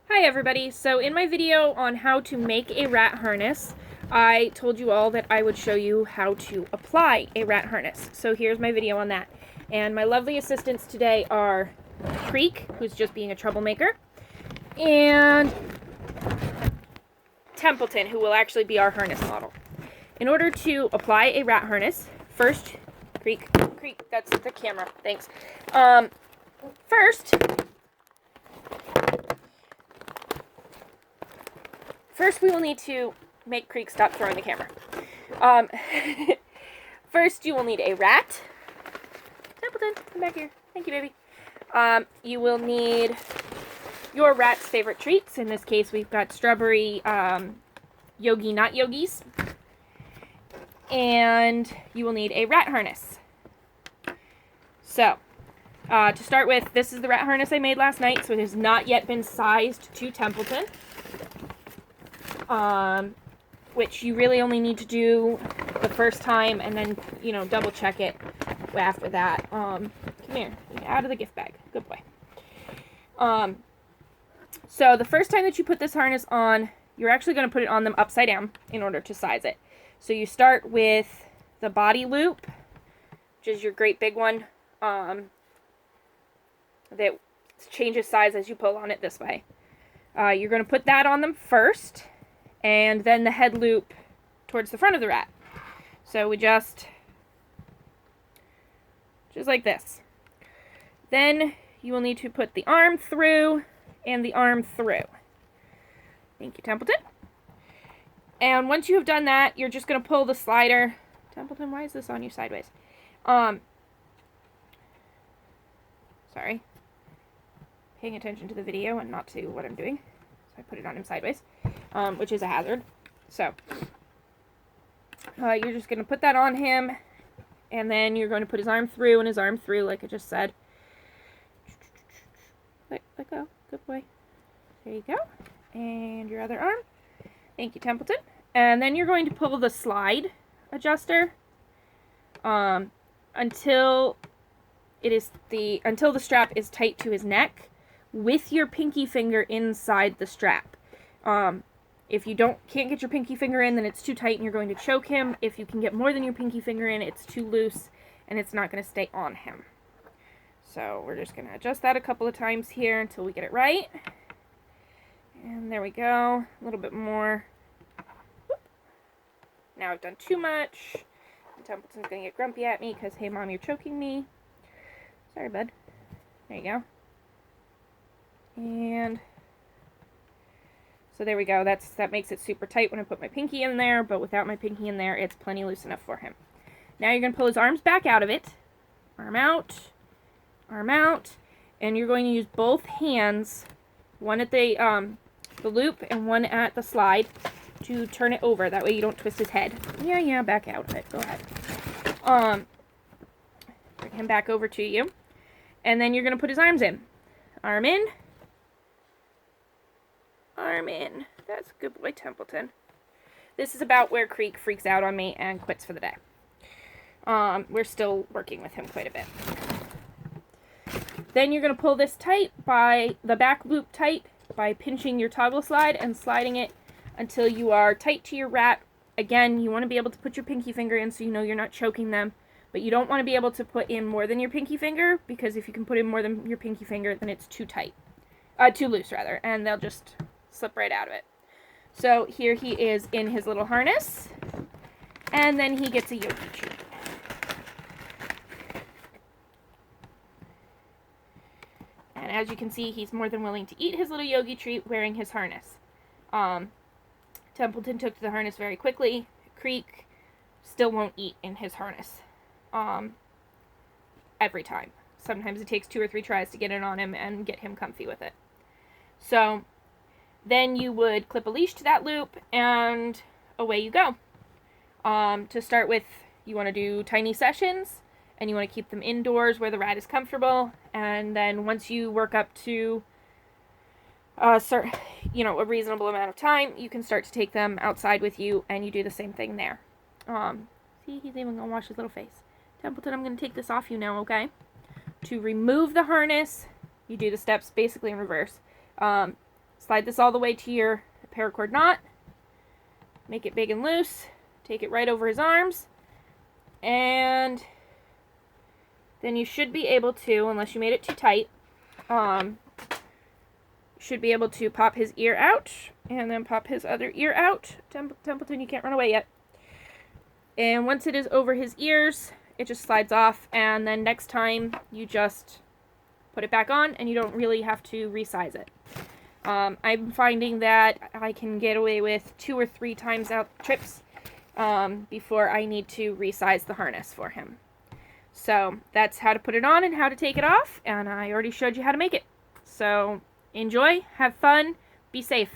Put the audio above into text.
Hi everybody, so in my video on how to make a rat harness, I told you all that I would show you how to apply a rat harness. So here's my video on that. And my lovely assistants today are Creek, who's just being a troublemaker, and Templeton, who will actually be our harness model. In order to apply a rat harness, first, Creek, that's the camera, thanks. First, we will need to make Creek stop throwing the camera. First, you will need a rat. Templeton, come back here. Thank you, baby. You will need your rat's favorite treats. In this case, we've got strawberry yogi not yogis. And you will need a rat harness. So, to start with, this is the rat harness I made last night, so it has not yet been sized to Templeton. Which you really only need to do the first time and then, double check it after that. Come here, out of the gift bag. Good boy. So the first time that you put this harness on, you're actually going to put it on them upside down in order to size it. So you start with the body loop, which is your great big one, that changes size as you pull on it this way. You're going to put that on them first, and then the head loop towards the front of the rat. So we just like this. Then you will need to put the arm through and the arm through. Thank you, Templeton. And once you have done that, you're just going to pull the slider. Templeton, why is this on you sideways? Sorry. Paying attention to the video and not to what I'm doing. So I put it on him sideways, which is a hazard. So, you're just going to put that on him, and then you're going to put his arm through and his arm through, like I just said. Let go. Good boy. There you go. And your other arm. Thank you, Templeton. And then you're going to pull the slide adjuster until the strap is tight to his neck, with your pinky finger inside the strap. If you can't get your pinky finger in, then it's too tight and you're going to choke him. If you can get more than your pinky finger in, it's too loose and it's not going to stay on him. So we're just going to adjust that a couple of times here until we get it right. And there we go. A little bit more. Whoop. Now I've done too much. Templeton's going to get grumpy at me because, hey, Mom, you're choking me. Sorry, bud. There you go. And so there we go. That makes it super tight when I put my pinky in there, but without my pinky in there, it's plenty loose enough for him. Now you're going to pull his arms back out of it. Arm out, and you're going to use both hands, one at the loop and one at the slide, to turn it over. That way you don't twist his head. Yeah, back out of it. Go ahead. Bring him back over to you. And then you're going to put his arms in. Arm in. Arm in. That's a good boy, Templeton. This is about where Creek freaks out on me and quits for the day. We're still working with him quite a bit. Then you're going to pull this tight by the back loop tight by pinching your toggle slide and sliding it until you are tight to your rat. Again, you want to be able to put your pinky finger in so you know you're not choking them. But you don't want to be able to put in more than your pinky finger, because if you can put in more than your pinky finger, then it's too tight. Too loose, rather, and they'll just slip right out of it. So here he is in his little harness, and then he gets a yogi treat. And as you can see, he's more than willing to eat his little yogi treat wearing his harness. Templeton took to the harness very quickly. Creek still won't eat in his harness. Every time. Sometimes it takes 2 or 3 tries to get it on him and get him comfy with it. So then you would clip a leash to that loop and away you go. To start with, you want to do tiny sessions and you want to keep them indoors where the rat is comfortable, and then once you work up to a reasonable amount of time, you can start to take them outside with you and you do the same thing there. See, he's even gonna wash his little face. Templeton, I'm going to take this off you now, okay? To remove the harness, you do the steps basically in reverse. Slide this all the way to your paracord knot. Make it big and loose. Take it right over his arms. And then you should be able to, unless you made it too tight, should be able to pop his ear out, and then pop his other ear out. Templeton, you can't run away yet. And once it is over his ears, it just slides off, and then next time you just put it back on, and you don't really have to resize it. I'm finding that I can get away with 2 or 3 times out trips before I need to resize the harness for him. So that's how to put it on and how to take it off, and I already showed you how to make it. So enjoy, have fun, be safe.